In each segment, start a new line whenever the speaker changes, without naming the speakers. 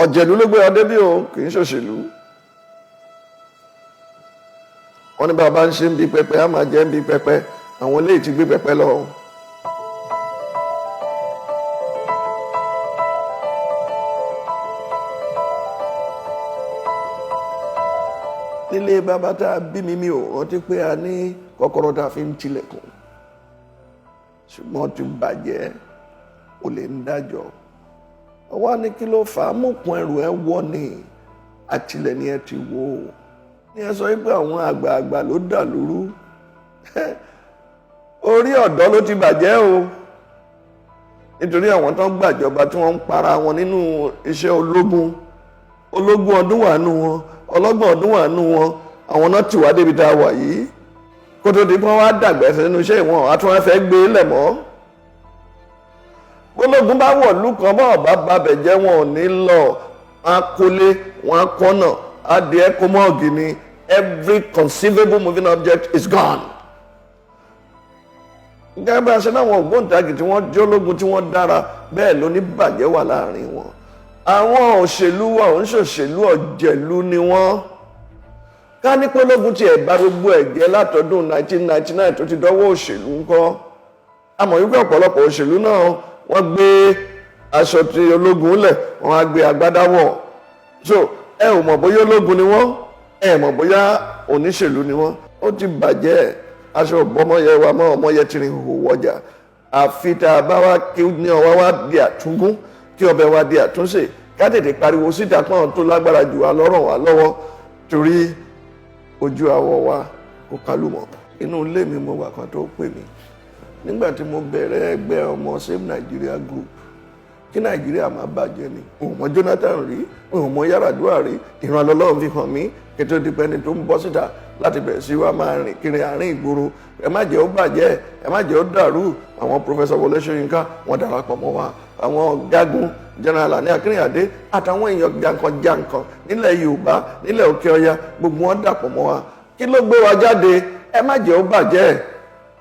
ọ̀jẹ̀lú ló gbé ọdẹ bí o kì í ṣòṣèlú. wọ́n ní bàbá ń ṣe ń bi pẹpẹ á máa jẹ́ ń bi pẹpẹ àwọn eléyìí ti gbé pẹpẹ lọ. nílé bàbá tá a bí mi ò rántí pé a ní kọ́kọ́rọ́ tá a fi ń tilẹ̀kùn ṣùgbọ́n ti bàjẹ́ ó lè ń dájọ́ ọwọ́ ní kí ló fà á mọ̀kún ẹrù ẹ wọ́ ni àtìlẹ̀ ni ẹ ti wò ó ní ẹ sọ pé àwọn àgbààgbà ló dà lóru orí ọ̀dọ́ ló ti bàjẹ́ o nítorí àwọn tó ń gbàjọba tí wọ́n ń para wọn nínú iṣẹ́ ológun ọdún wà nù wọn ọlọ́gbọ̀n ọdún wà nù wọn àwọn náà ti wá débi tá a wà yìí kó tó di pé wọ́n á dàgbẹ́ sínú iṣẹ́ ìwọ̀n àti wọ́n fẹ́ gbé lẹ̀ mọ́ gbólógún bá wọ̀ lùkàn bá ọ̀bá babẹ̀ jẹ́ wọn ò ní lọ wọn á kólé wọn á kọ́nà adìẹ kó mọ́ ọ̀gìnì every conceivable moving object is gone. gẹ́gẹ́ bí a ṣe náwọn ògbóǹtagì tí wọ́n jólógun tí wọ́n dára bẹ́ẹ̀ ló ní bàjẹ́ wà láàrin wọn àwọn òṣèlú wa ò ń ṣòṣèlú ọ̀jẹ̀lú ni wọ́n ká ní pólógún tí ẹ̀ bá gbogbo ẹ̀gẹ́ látọdún 1999 tó ti dọ́wọ́ òṣèlú ńkọ́ àmọ́ wípé ọ̀pọ̀lọpọ̀ òṣèlú náà wọ́n gbé aṣọ tí ológun lẹ̀ wọ́n á gbé agbádá wọ̀ so ẹ ò mọ̀ bóyá ológun ni wọ́n ẹ mọ̀ bóyá oníṣèlú ni wọ́n ó ti bàjẹ́ aṣọ ọ̀bọ̀mọyẹ wa mọ́ ọmọyẹ tìrìn hò wọ́jà àfi tá a bá wá kí ní ọwọ́ wá di àtúngún kí ọbẹ̀ wa di àtúnṣe ká tètè pariwo síta pọ́n tó lágbára jù wá lọ́rọ̀ wá lọ́wọ́ torí ojú àwọ̀ wa kò kálùmọ̀ inú ilé mi mo wà kan tó pè mí nígbà tí mo bẹ̀rẹ̀ ẹgbẹ́ ọmọ Save Nigeria Group kí Nàìjíríà máa bàjẹ́ ni òun mọ Jonathan rí òun mọ Yar'Adua rí ìrànlọ́lọ́run fi hàn mí kẹtọ́ di pẹ́ni tó ń bọ́ síta láti bẹ̀rẹ̀ sí wa máa rìn kiri àárín ìgboro ẹ má jẹ́ ó bàjẹ́ ẹ má jẹ́ ó dàrú àwọn Professor Wọlé Ṣóyínká wọ́n darapọ̀ mọ́ wa àwọn ọ̀gágun General Ani Akinrinade àtàwọn èèyàn jankan nílẹ̀ Yorùbá nílẹ̀ Òkè Ọya gbogbo wọn dàpọ̀ mọ́ wa kí ló gbé wa jáde ẹ má jẹ́ ó bàjẹ́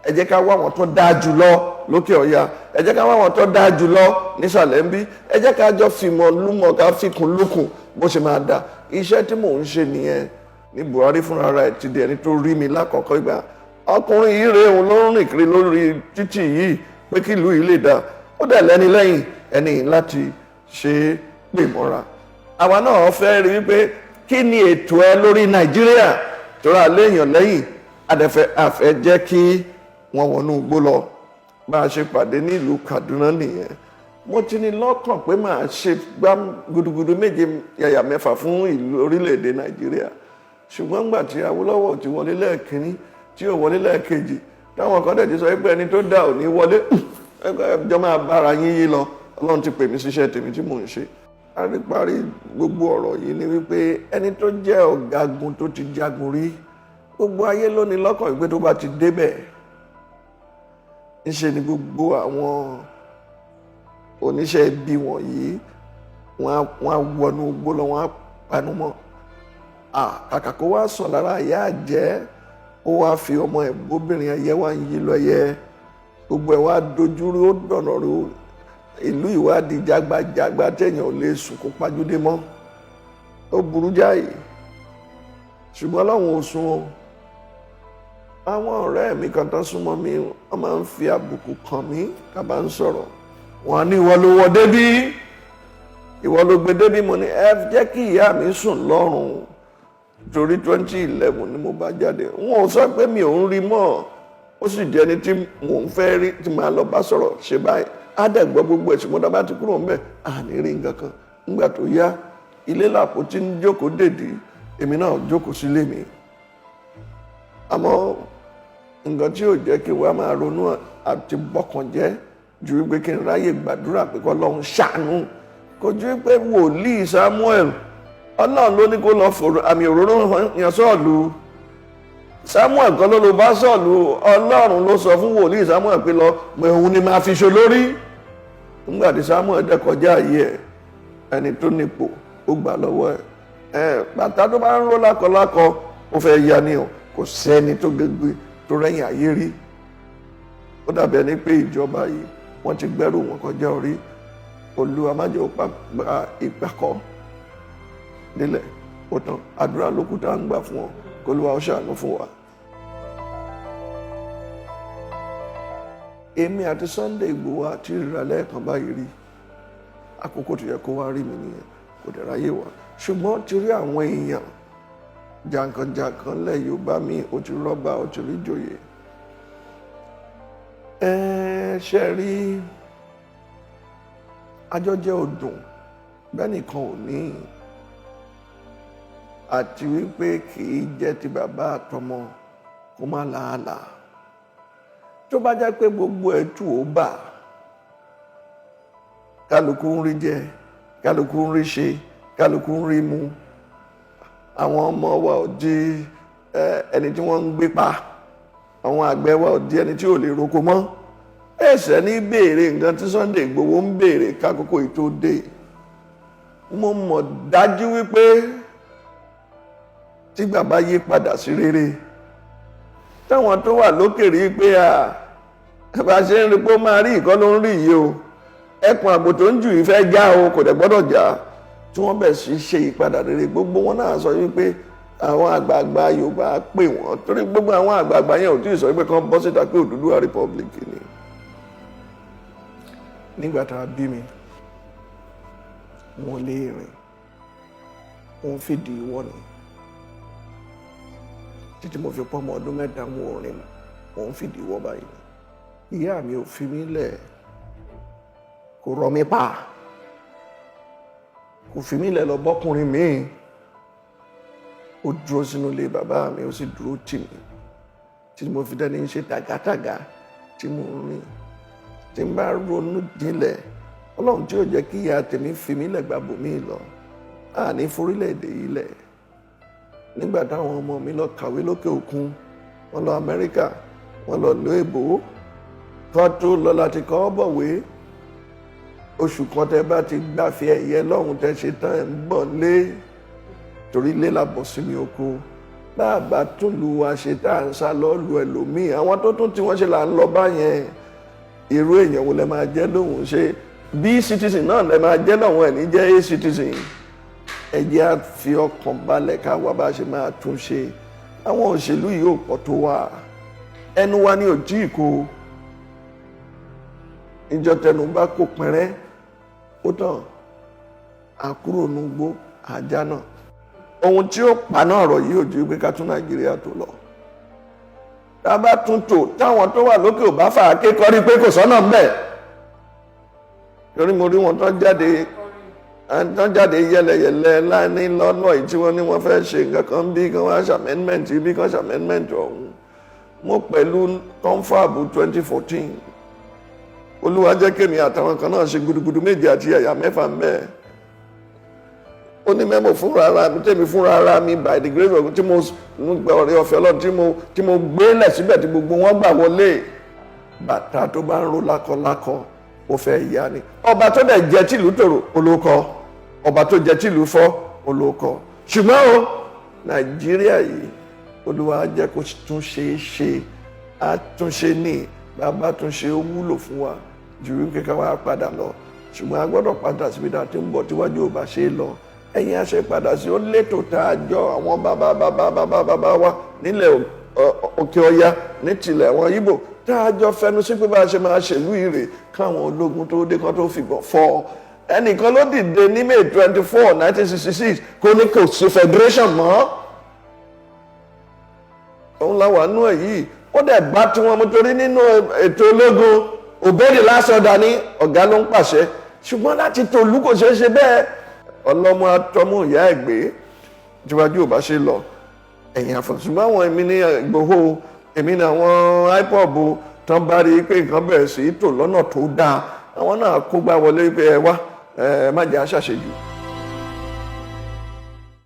ẹ jẹ́ ká wá wọn tó dáa jùlọ lókè Ọya ẹ jẹ́ ká wá wọn tó dáa jùlọ nísàlẹ̀ ń bí ẹ jẹ́ ká jọ fìmọ̀ lúmọ̀ ká fikùn lukùn bó ṣe máa dà iṣẹ́ tí mò ń ṣe nìyẹn ní Buhari fúnra rẹ̀ ti di ẹni tó rí mi lákọ̀ọ́kọ́ ìgbà ọkùnrin yìí rèé òun ló ń rìn kiri lórí títì yìí pé kí ìlú yìí lè dáa ó dẹ̀ lẹ́ni lẹ́yìn ẹni láti ṣe é pè mọ́ra àwa náà fẹ́ rí wípé kí ni ètò ẹ lórí Nàìjíríà tó rà léèyàn lẹ́yìn adẹ̀fẹ́ àfẹ́ jẹ́ kí wọ́n wọnú igbó lọ bá a ṣe pàdé nílùú Kaduna nìyẹn mo ti ní lọ́kàn pé màá ṣe gbá gudugudu méje yàyà mẹ́fà fún ìlú orílẹ̀-èdè Nàìjíríà ṣùgbọ́n ńgbà tí Awólọ́wọ̀ ti wọlé lẹ́ẹ̀kínní tí ò wọlé lẹ́ẹ̀kejì táwọn kan dẹ̀ ti sọ pé ẹni tó dá ò ní wọlé ẹjọ́ máa bára yín yí lọ Ọlọ́run ti pè mí síṣẹ́ tèmi tí mò ń ṣe àríparí gbogbo ọ̀rọ̀ yìí ni wípé ẹni tó jẹ́ ọ̀gágun tó ti jagun rí gbogbo ayé ló ní lọ́kàn ìgbé tó bá ti débẹ̀ ńṣe ni gbogbo àwọn oníṣẹ́ ibi wọ̀nyí wọ́n á wọnú igbó lọ wọ́n á panú mọ́ kàkà kó wá sàn lára ìyá àjẹ́ ó wá fi ọmọ ẹ̀ bóbìnrin ẹyẹ wá ń yí lọ yẹ gbogbo ẹ̀ wá dojúrú ó dọ̀nà rú ìlú ìwádìí jágbajàgba téèyàn ò lè sùn kó pajúdé mọ́ ó burú jáì ṣùgbọ́n Ọlọ́run ò sùn o àwọn ọ̀rẹ́ mi kan tán súnmọ́ mi wọ́n máa ń fi àbùkù kàn mí ká bá ń sọ̀rọ̀ wọ́n ní ìwọ ló wọ débí ìwọ ló gbé débí mo ní ẹ jẹ́ kí ìyá mi sùn lọ́rùn torí 2011 ni mo bá jáde wọn ò sọ pé mi ò ń rí mọ́ ó sì jẹ́ ẹni tí mò ń fẹ́ rí tí màá lọ bá sọ̀rọ̀ ṣe báyìí á dẹ̀ gbọ́ gbogbo ẹ̀ ṣùgbọ́n dábàá ti kúrò ńbẹ̀ àní rí nǹkan kan nígbà tó yá ilé làpò tí ń jókòó dèdí èmi náà jókòó sílé mi àmọ́ nǹkan tí yóò jẹ́ kí wàá máa ronú àti bọ́kàn jẹ́ ju wípé kí n ráyè gbàdúrà pé kọ́ lọ́hún ṣàánú kò ju wípé wòlíì Samuel Ọlọ́run ló ní kó lọ fòrò àmì òróró yàn Sọ́ọ̀lù Samuel kan ló bá Sọ́ọ̀lù Ọlọ́run ló sọ fún wòlíì Samuel pé lọ pé òun ni máa fi ṣe lórí nígbà tí Samuel dẹ̀ kọjá ayé ẹ̀ ẹni tó nípò ó gbà lọ́wọ́ ẹ̀ bàtà tó bá ń ró lákọlákọ ó fẹ́ ya ni o kò sẹ́ni tó gbégbé tó rẹ́yìn ayé rí ó dàbẹ̀ ní pé ìjọba yìí wọ́n ti gbẹ́rù wọn kọjá orí Olúwa má jẹ́ ó pa ìpàkọ́ délẹ̀ ó tán àdúrà lókù tá à ń gbà fún wọn kó Olúwa ó ṣàánú fún wa. èmi àti Sunday Igboho àti ìrírà lẹ́ẹ̀kan báyìí rí àkókò tó yẹ kó wá rí mi nìyẹn kò dẹ̀ ráyè wá ṣùgbọ́n ti rí àwọn èèyàn jàǹkànjàǹkàn lẹ̀ Yorùbá mi ó ti rọ́bà ó ti rí joyè ṣe rí àjọjẹ ọdún bẹ́ẹ̀ nìkan ò ní àti wípé kì í jẹ́ ti bàbá àtọmọ kó má làálàá tó bá jẹ́ pé gbogbo ẹ̀tù ó bà kálukú ń rí jẹ kálukú ń rí ṣe kálukú ń rí mu àwọn ọmọ wa ò di ẹni tí wọ́n ń gbé pa àwọn àgbẹ̀ wa ò di ẹni tí ò lè roko mọ́ ẹ̀sẹ̀ ní béèrè nǹkan tí Sunday Igboho ń béèrè kákòókò yìí tó dé mo mọ̀ dájú wípé tí bàbá yí padà sí rere táwọn tó wà lókè rí pé bá ṣe ń rí pé ó máa rí ìkọ́ ló ń rí yìí o ẹkùn àgbò tó ń jù yìí fẹ́ já o kò dẹ̀ gbọ́dọ̀ já tí wọ́n bẹ̀ sí ṣe ìpadà rere gbogbo wọn náà sọ wípé àwọn àgbààgbà Yorùbá pè wọ́n torí gbogbo àwọn àgbààgbà yẹn ò tí ì sọ wípé kán bọ́ síta pé Odùduwà Republic ni nígbà tá a bí mi wọn lé rìn wọn fìdí ìwọ ni títí mo fi pọ́ ọmọ ọdún mẹ́ta wọn ò rìn wọn fìdí ìwọ báyìí ìyá mi ò fi mí lẹ̀ kò rọ mí pa kò fi mí lẹ̀ lọ bọ́kùnrin mi ó dúró sínú ilé bàbá mi ó sì dúró tì mí tí mo fi dání ṣe tàgátàgá tí mo rìn tí n bá ronú jinlẹ̀ Ọlọ́run tí ó jẹ́ kí ìyá tèmi fi mí lẹ̀ gbàbò mí lọ àní forílẹ̀-èdè yìí lẹ̀ nígbà táwọn ọmọ mi lọ kàwé lókè òkun wọ́n lọ Amẹ́ríkà wọ́n lọ ìlú èbó tó tó lọ láti kọ́ bọ̀wé oṣù kan tẹ́ bá ti gbàfẹ́ ẹ̀yẹ lọ́hùn tẹ́ ṣe tán ẹ̀ ń bọ̀ lé torí lé làbọ̀ sí mi oko bàbá tún lu wa ṣe tá à ń sá lọ lu ẹlòmíì àwọn tó tún tí wọ́n ṣe là ń lọ báyẹn irú èèyàn wo lẹ máa jẹ́ lóhùn ṣe bí citizen náà lẹ máa jẹ́ lọ́hùn ẹ̀ ní jẹ́ a citizen ẹ jẹ́ á fi ọkàn balẹ̀ ká wá bá ṣe máa tún ṣe àwọn òṣèlú yìí ò pọ̀ tó wà ẹnu wa ní òjì ìkó ìjọ tẹnu bá kó pẹrẹ ó tàn àkúrò nugbó ajá náà ohun tí ó paná ọ̀rọ̀ yìí ò ju pé ká tún Nàìjíríà tó lọ tá a bá tún tò táwọn tó wà lókè ò bá fà á ké kọrí pé kò sọ́nà ń bẹ̀ torí mo rí wọn tán jáde yẹlẹyẹlẹ láàní lọ́nà yìí tí wọ́n ní wọ́n fẹ́ ṣe nǹkan kan bí kan wá ṣàmẹ́ńmẹ́ǹtì bí kan ṣàmẹ́ńmẹ́ǹtì ọ̀hún mo pẹ̀lú tọ́ńfàbù 2014 Olúwa jẹ́ kémi àtàwọn kan náà ṣe gudugudu méje àti ẹ̀yà mẹ́fà ń bẹ́ẹ̀ ó ní mẹ́mọ̀ fúnra ara mi tẹ́mi fúnra ara mi by the grace of God tí mo gba ọ̀rẹ́ ọ̀fẹ́ Ọlọ́run tí mo gbé lẹ̀ síbẹ̀ tí gbogbo wọn gbà wọlé bàtà tó bá ń ro lákọlákọ ó fẹ́ yá ni ọba tó dẹ̀ jẹ́ tìlú tòrò olókọ ọba tó jẹ́ tìlú fọ́ olókọ ṣùgbọ́n o Nàìjíríà yìí Olúwa jẹ́ kó tún ṣe é ṣe àtúnṣe ní bàbá tún ṣe ó wúlò fún wa ju wípé ká wá padà lọ ṣùgbọ́n a gbọ́dọ̀ padà síbi tá a ti ń bọ̀ tíwájú ò bá ṣe é lọ ẹ̀yin àṣẹ padà sí ó létò tá a jọ àwọn bàbá wa nílẹ̀ òkè ọya ní tilẹ̀ àwọn Ìgbò tá a jọ fẹnu sí pé bá a ṣe máa ṣèlú ìrè káwọn ológun tó dé kán tó fìbọn fọ́ ẹnìkan ló dìde ní May 24 1966 kó ní kò sí federation mọ́ òun làwọn àánú ẹ̀ yìí ó dẹ̀ bá tí wọ́n mú torí nínú ètò ológun òbẹ́ẹ̀dì lásọdà ní ọ̀gá ló ń pàṣẹ ṣùgbọ́n láti tòlú kò ṣeé ṣe bẹ́ẹ̀ ọlọ́mọ atọ́mú ìyá ẹ̀ gbé tíwájú ò bá ṣe lọ ẹ̀yìn àfọ̀n ṣùgbọ́n àwọn èmi ní Ìgbòho èmi ní àwọn IPOB tán bá rí pé nǹkan bẹ̀rẹ̀ sí tò lọ́nà tó dáa àwọn náà kó gbá wọlé pé ẹ wá ẹ má jẹ́ àṣàṣejù.